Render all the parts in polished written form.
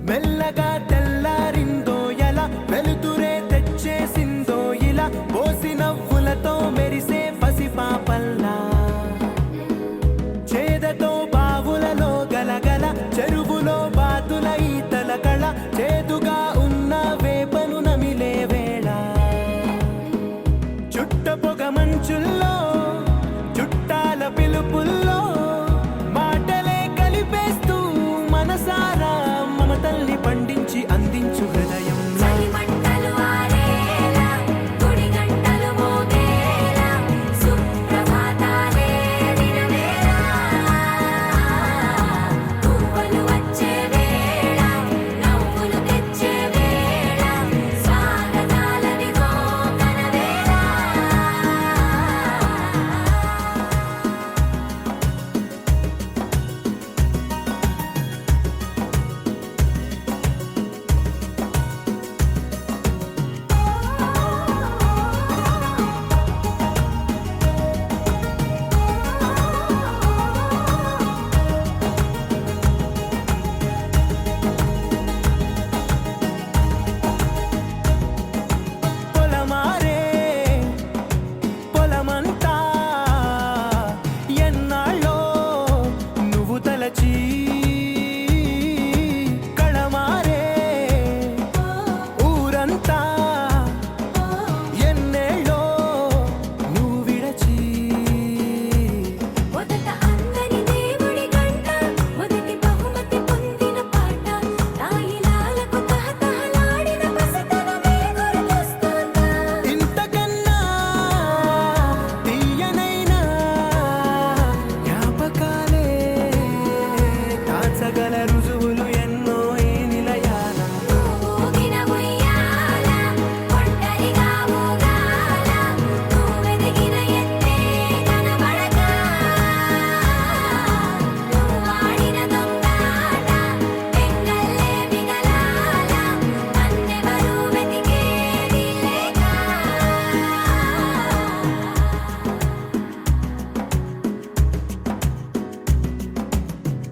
మెల్లగా తెల్లారిందో ఎలా వెలుతురే తెచ్చేసిందో ఇలా పోసి నవ్వులతో మెరిసే పసిపాపల్లా చేదతో బావులలో గలగల చెరువులో బాతుల ఈతల కళ చేదుగా ఉన్న వేపను నమిలే వేళ చుట్ట పొగ మంచుల్లో చుట్టాల పిలుపుల్లో మాటలే కలిపేస్తూ మనసారా మమతల్ని పండించి అందించు హృదయం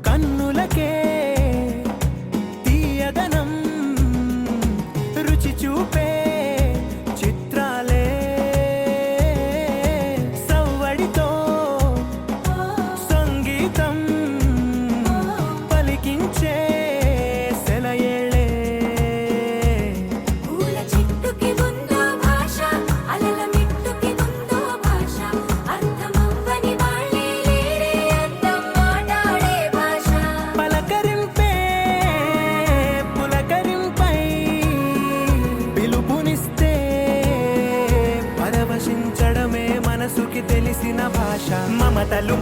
కన్నులకే తీయదనం రుచి చూపే చిత్రాలే సవ్వడితో సంగీతం పలికించే సెలయేళే పూల చిట్టుకి ఉందో భాష అలల మిట్టుకి ఉందో భాష అర్థమవ్వని వాళ్ళే లేరే అర్థం మాట్లాడే పలకరింపే పులకరింపై పిలుపునిస్తే పరవశించడమే మనసుకి తెలిసిన భాష మమతలు